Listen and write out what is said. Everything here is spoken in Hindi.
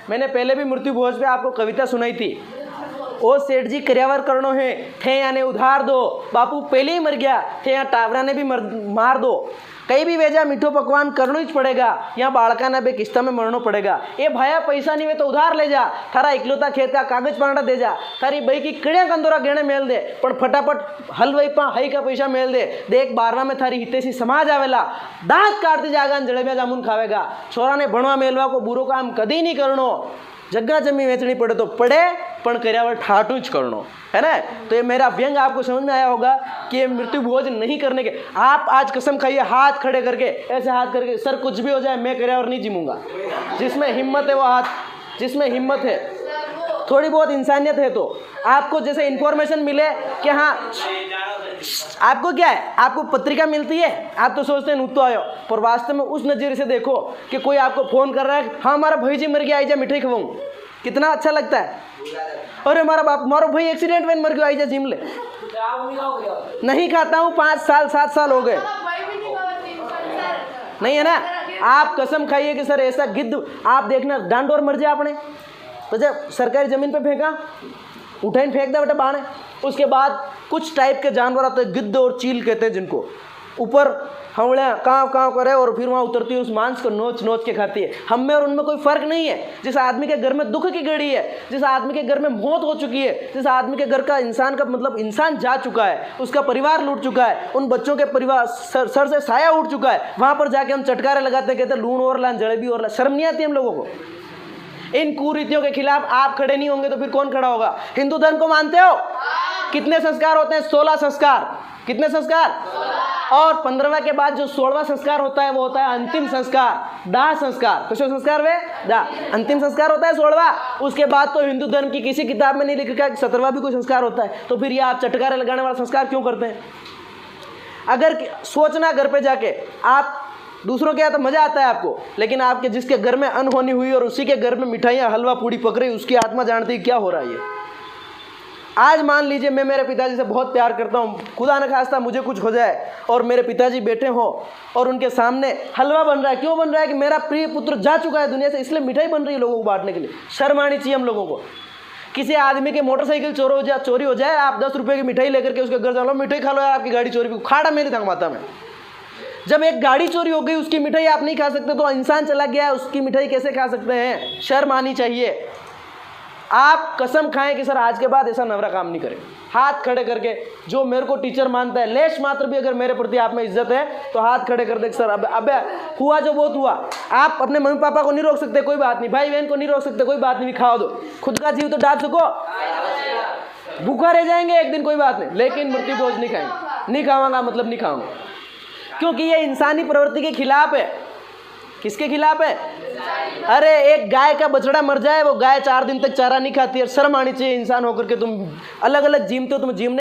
मैंने पहले भी मृत्यु भोज पे आपको कविता सुनाई थी। ओ सेठ जी કર્યાવર करनो है थे याने उधार दो, बापू पहले ही मर गया थे यहाँ टावरा ने भी मार दो, कहीं भी वेजा मीठो पकवान करना ही पड़ेगा, यहाँ बाड़का ना बे किस्ता में मरना पड़ेगा। ए भाया पैसा नहीं वे तो उधार ले जा, थारा इकलौता खेत का कागज पांडा दे जा, थारी बई की किड़िया कंदोरा गेणे मेल दे, पण फटाफट हलवाई पा हई का पैसा मेल दे, देख 12 में थारी हितेशी समाज आवेला, दांत काटती जागा जलेबिया जामुन खावेगा। छोरा ने भणवा मेलवा को बुरो काम कदी नहीं करनो, जगह जमी वेचनी पड़े तो पड़े, पण कर्यावर ठाटू ज करनो, है ना। तो ये मेरा व्यंग आपको समझ में आया होगा कि ये मृत्यु भोज नहीं करने के। आप आज कसम खाइए हाथ खड़े करके, ऐसे हाथ करके, सर कुछ भी हो जाए मैं कर्यावर नहीं जीमूंगा। जिसमें हिम्मत है वो हाथ, जिसमें हिम्मत है, थोड़ी बहुत इंसानियत है, तो आपको जैसे इन्फॉर्मेशन मिले कि हाँ आपको क्या है, आपको पत्रिका मिलती है, आप तो सोचते हैं तो आयो, पर वास्तव में उस नज़रिए से देखो कि कोई आपको फ़ोन कर रहा है, हाँ हमारा भाई जी मर गया, आई जा मिठाई खवाऊँ, कितना अच्छा लगता है। अरे हमारा भाई एक्सीडेंट में मर गया, आई जा जिम ले। नहीं खाता हूँ, 5 साल 7 साल हो गए, नहीं है ना। आप कसम खाइए कि सर ऐसा गिद्ध आप देखना, डांडोर मर जाए आपने तो जब सरकारी ज़मीन पे फेंका, उठाइन फेंक दे बेटा बाणे, उसके बाद कुछ टाइप के जानवर आते हैं, गिद्ध और चील कहते हैं जिनको, ऊपर हवड़ियाँ काँव काँव करे और फिर वहाँ उतरती है, उस मांस को नोच नोच के खाती है। हम में और उनमें कोई फ़र्क नहीं है। जिस आदमी के घर में दुख की घड़ी है, जिस आदमी के घर में मौत हो चुकी है, जिस आदमी के घर का इंसान का मतलब इंसान जा चुका है, उसका परिवार लूट चुका है, उन बच्चों के परिवार सर से साया उठ चुका है, वहाँ पर जाके हम चटकारे लगाते, कहते लूण और लान जलेबी और ला। शर्म नहीं आती हम लोगों को? इन कुरीतियों के खिलाफ आप खड़े नहीं होंगे तो फिर कौन खड़ा होगा? हिंदू धर्म को मानते हो? कितने संस्कार होते हैं? 16 संस्कार। कितने संस्कार? और 15वां के बाद जो 16वां संस्कार होता है वो होता है अंतिम संस्कार, दाह संस्कार। किसो संस्कार वे? दाह। अंतिम संस्कार होता है 16वां। उसके बाद तो हिंदू धर्म की किसी किताब में नहीं लिखा कि 17वां भी कोई संस्कार होता है। तो फिर ये आप चटकारे लगाने वाला संस्कार क्यों करते हैं? अगर सोचना घर पे जाके, आप दूसरों के यहाँ तो मज़ा आता है आपको, लेकिन आपके जिसके घर में अनहोनी हुई और उसी के घर में मिठाइयाँ हलवा पूड़ी पक रही, उसकी आत्मा जानती है क्या हो रहा है ये। आज मान लीजिए मैं मेरे पिताजी से बहुत प्यार करता हूँ, खुदा न खास्ता मुझे कुछ हो जाए और मेरे पिताजी बैठे हों और उनके सामने हलवा बन रहा है। क्यों बन रहा है? कि मेरा प्रिय पुत्र जा चुका है दुनिया से, इसलिए मिठाई बन रही है लोगों को बांटने के लिए। शर्म आनी चाहिए हम लोगों को। किसी आदमी की मोटरसाइकिल चोरी हो जाए, आप 10 रुपये की मिठाई लेकर के उसके घर चलो, मिठाई खा लो यार, आपकी गाड़ी चोरी, खाड़ा मेरी थंग माता में। जब एक गाड़ी चोरी हो गई, उसकी मिठाई आप नहीं खा सकते, तो इंसान चला गया, उसकी मिठाई कैसे खा सकते हैं? शर्म आनी चाहिए। आप कसम खाएं कि सर आज के बाद ऐसा नवरा काम नहीं करें। हाथ खड़े करके जो मेरे को टीचर मानता है, लेश मात्र भी अगर मेरे प्रति आप में इज्जत है तो हाथ खड़े कर दे सर अब हुआ जो बहुत हुआ। आप अपने मम्मी पापा को नहीं रोक सकते, कोई बात नहीं, भाई बहन को नहीं रोक सकते, कोई बात नहीं, खाओ दो। खुद का जीव तो डाल सको, भूखा रह जाएंगे एक दिन, कोई बात नहीं, लेकिन मृत्यु भोज नहीं खाएंगे। नहीं खाऊंगा मतलब नहीं खाऊंगा, क्योंकि ये इंसानी प्रवृत्ति के खिलाफ है। किसके खिलाफ है? अरे एक गाय का बछड़ा मर जाए, वो गाय 4 दिन तक चारा नहीं खाती है। शर्म आनी चाहिए इंसान होकर के। तुम अलग अलग जीमते हो, तुम जीमने